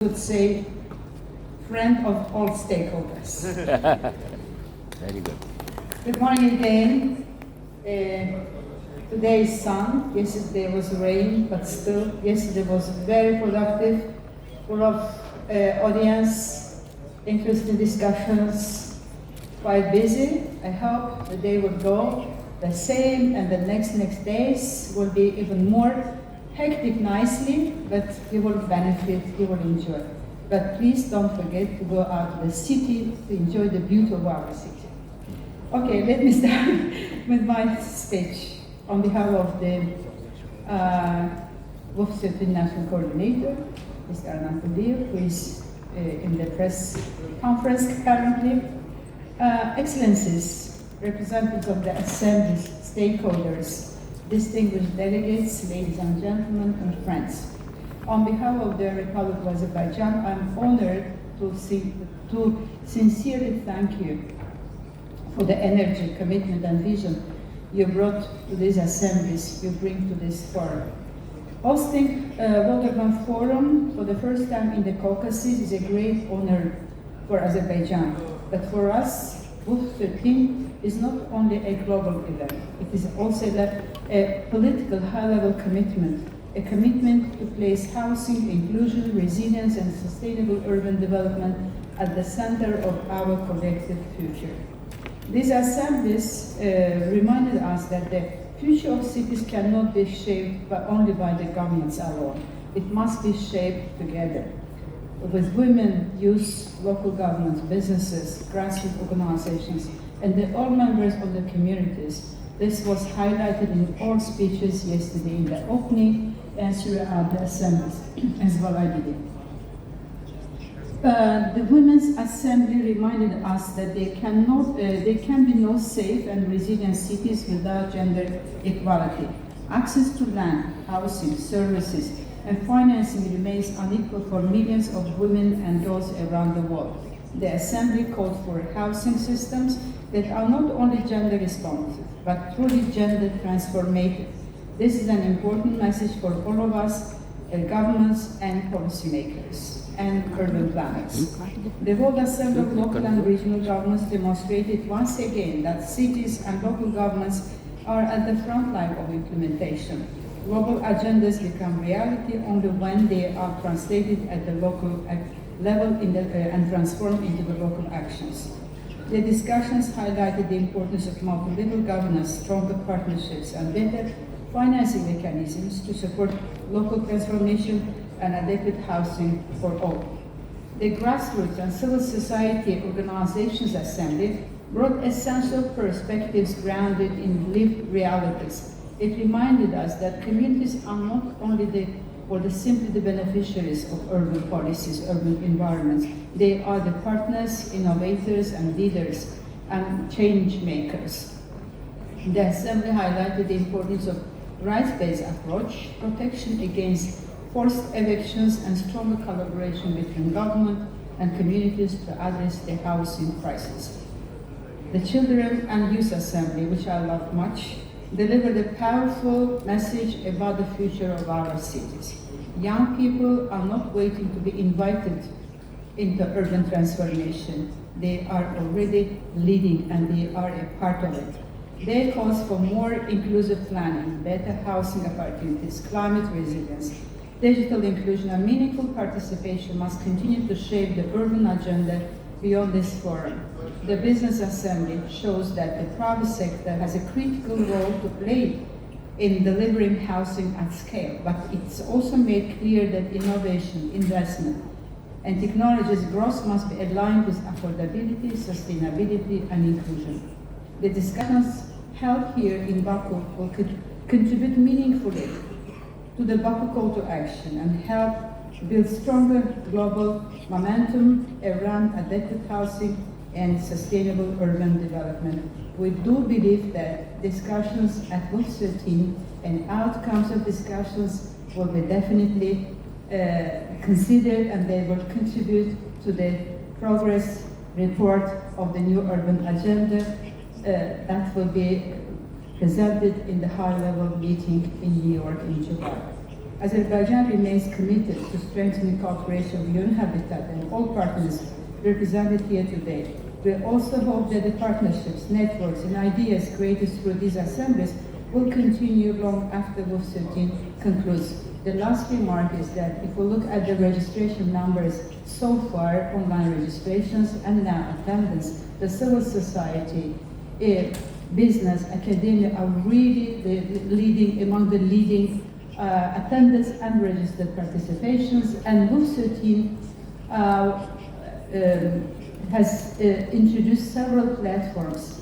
would say, friend of all stakeholders. Very good. Good morning again. Today is sun. Yesterday was rain, but still, yesterday was very productive, full of audience, interesting discussions, quite busy. I hope the day will go the same, and the next days will be even more hectic nicely, but you will benefit, you will enjoy. But please don't forget to go out to the city to enjoy the beauty of our city. Okay, let me start with my speech on behalf of the WUF National Coordinator, Mr. Anatoly, who is in the press conference currently. Excellencies, representatives of the Assembly's stakeholders, distinguished delegates, ladies and gentlemen, and friends. On behalf of the Republic of Azerbaijan, I'm honored to sincerely thank you for the energy, commitment, and vision you brought to these assemblies, you bring to this forum. Hosting Waterman Forum for the first time in the Caucasus is a great honor for Azerbaijan. But for us, WUF 13 is not only a global event, it is also a political high-level commitment, a commitment to place housing, inclusion, resilience, and sustainable urban development at the center of our collective future. These assemblies reminded us that the future of cities cannot be shaped only by the governments alone. It must be shaped together with women, youth, local governments, businesses, grassroots organizations, and all members of the communities. This was highlighted in all speeches yesterday in the opening and throughout the assemblies, as well I did it. The Women's Assembly reminded us that there can be no safe and resilient cities without gender equality. Access to land, housing, services, and financing remains unequal for millions of women and girls around the world. The Assembly called for housing systems that are not only gender responsive, but truly gender transformative. This is an important message for all of us, governments and policymakers and urban planners. The World Assembly of Local and Regional Governments demonstrated once again that cities and local governments are at the front line of implementation. Global agendas become reality only when they are translated at the local level and transformed into the local actions. The discussions highlighted the importance of multi-level governance, stronger partnerships, and better financing mechanisms to support local transformation and adequate housing for all. The Grassroots and Civil Society Organizations Assembly brought essential perspectives grounded in lived realities. It reminded us that communities are not only simply the beneficiaries of urban policies, urban environments. They are the partners, innovators, and leaders, and change makers. The Assembly highlighted the importance of rights-based approach, protection against forced evictions, and stronger collaboration between government and communities to address the housing crisis. The Children and Youth Assembly, which I love much, delivered a powerful message about the future of our cities. Young people are not waiting to be invited into urban transformation. They are already leading and they are a part of it. They call for more inclusive planning, better housing opportunities, climate resilience, digital inclusion, and meaningful participation must continue to shape the urban agenda beyond this forum. The Business Assembly shows that the private sector has a critical role to play in delivering housing at scale, but it's also made clear that innovation, investment, and technology's growth must be aligned with affordability, sustainability, and inclusion. The discussions held here in Baku will contribute meaningfully to the Baku call to action and help build stronger global momentum around adequate housing and sustainable urban development. We do believe that discussions at WUF 13 and outcomes of discussions will be definitely considered, and they will contribute to the progress report of the new urban agenda that will be presented in the high-level meeting in New York in July. Azerbaijan remains committed to strengthening cooperation with UN Habitat and all partners represented here today. We also hope that the partnerships, networks, and ideas created through these assemblies will continue long after WUF 13 concludes. The last remark is that if we look at the registration numbers so far, online registrations and now attendance, the civil society, business, academia are really among the leading attendance and registered participations, and WUF 13 has introduced several platforms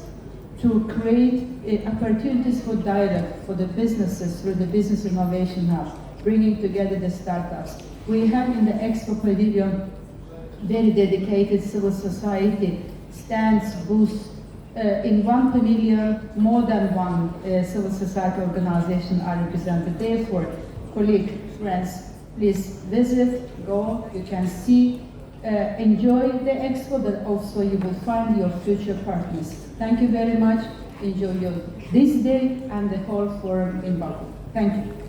to create opportunities for dialogue for the businesses through the Business Innovation Hub, bringing together the startups. We have in the Expo Pavilion very dedicated civil society stands, booths. In one pavilion, more than one civil society organization are represented. Therefore, colleagues, friends, please visit, go, you can see, enjoy the expo, but also you will find your future partners. Thank you very much. Enjoy this day and the whole forum in Baku. Thank you.